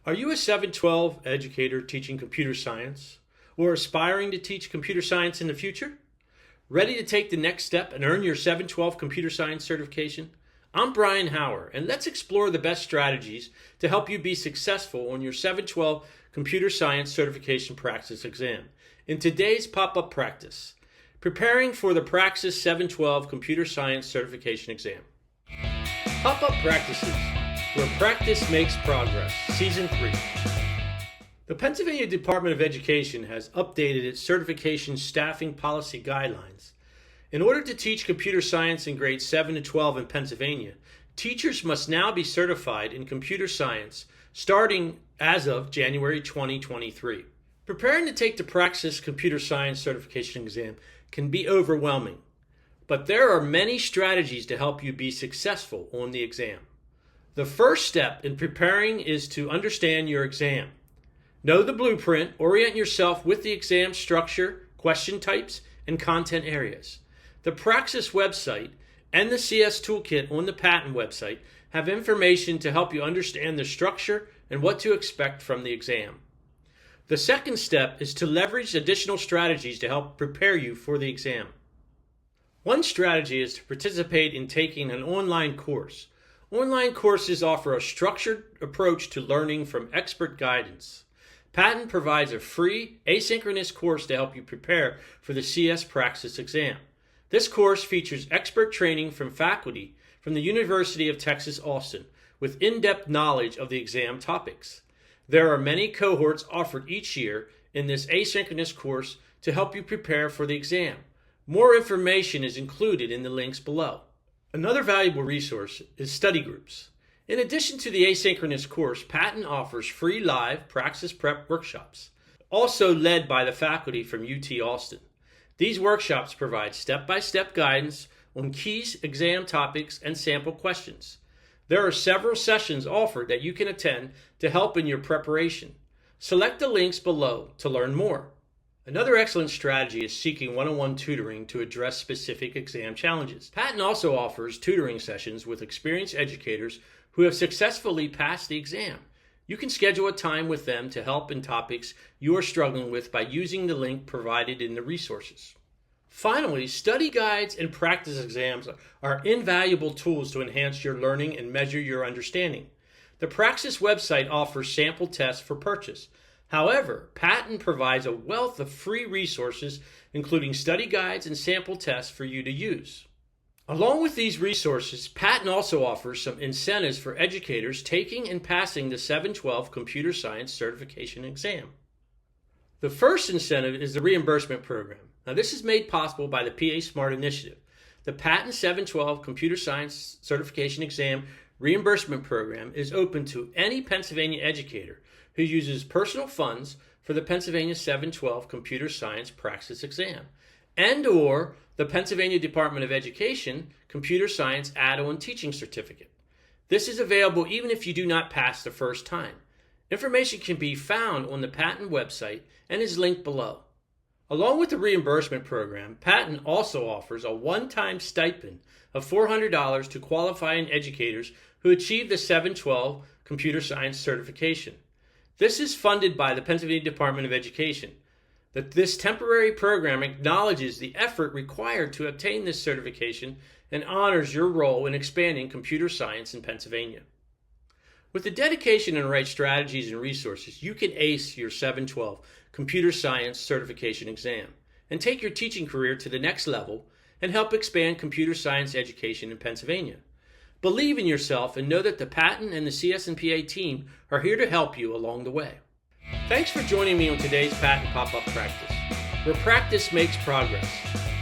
Are you a 712 educator teaching computer science or aspiring to teach computer science in the future? Ready to take the next step and earn your 712 computer science certification? I'm Brian Hauer, and let's explore the best strategies to help you be successful on your 712 computer science certification praxis exam. In today's pop-up practice, preparing for the Praxis 712 computer science certification exam. Pop-up practices, where practice makes progress, Season 3. The Pennsylvania Department of Education has updated its certification staffing policy guidelines. In order to teach computer science in grades 7 to 12 in Pennsylvania, teachers must now be certified in computer science starting as of January 2023. Preparing to take the Praxis Computer Science Certification exam can be overwhelming, but there are many strategies to help you be successful on the exam. The first step in preparing is to understand your exam. Know the blueprint, orient yourself with the exam structure, question types, and content areas. The Praxis website and the CS Toolkit on the Patent website have information to help you understand the structure and what to expect from the exam. The second step is to leverage additional strategies to help prepare you for the exam. One strategy is to participate in taking an online course. Online courses offer a structured approach to learning from expert guidance. Patent provides a free, asynchronous course to help you prepare for the CS Praxis exam. This course features expert training from faculty from the University of Texas, Austin, with in-depth knowledge of the exam topics. There are many cohorts offered each year in this asynchronous course to help you prepare for the exam. More information is included in the links below. Another valuable resource is study groups. In addition to the asynchronous course, Patent offers free live Praxis Prep workshops, also led by the faculty from UT Austin. These workshops provide step-by-step guidance on key exam topics and sample questions. There are several sessions offered that you can attend to help in your preparation. Select the links below to learn more. Another excellent strategy is seeking one-on-one tutoring to address specific exam challenges. Patent also offers tutoring sessions with experienced educators who have successfully passed the exam. You can schedule a time with them to help in topics you are struggling with by using the link provided in the resources. Finally, study guides and practice exams are invaluable tools to enhance your learning and measure your understanding. The Praxis website offers sample tests for purchase. However, Patent provides a wealth of free resources, including study guides and sample tests for you to use. Along with these resources, Patent also offers some incentives for educators taking and passing the 712 Computer Science Certification exam. The first incentive is the reimbursement program. Now, this is made possible by the PA Smart Initiative. The Patent 712 Computer Science Certification exam reimbursement program is open to any Pennsylvania educator who uses personal funds for the Pennsylvania 712 Computer Science Praxis exam and/or the Pennsylvania Department of Education Computer Science Add-on Teaching Certificate. This is available even if you do not pass the first time. Information can be found on the Patent website and is linked below. Along with the reimbursement program, Patent also offers a one-time stipend of $400 to qualifying educators who achieve the 712 Computer Science certification. This is funded by the Pennsylvania Department of Education. This temporary program acknowledges the effort required to obtain this certification and honors your role in expanding computer science in Pennsylvania. With the dedication and right strategies and resources, you can ace your 712 Computer Science Certification exam and take your teaching career to the next level and help expand computer science education in Pennsylvania. Believe in yourself and know that the Patent and the CS&PA team are here to help you along the way. Thanks for joining me on today's Patent Pop-Up Practice, where practice makes progress.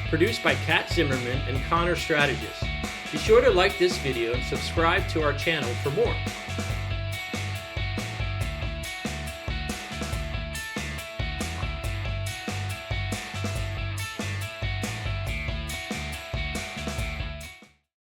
Produced by Kat Zimmerman and Connor Strategist. Be sure to like this video and subscribe to our channel for more.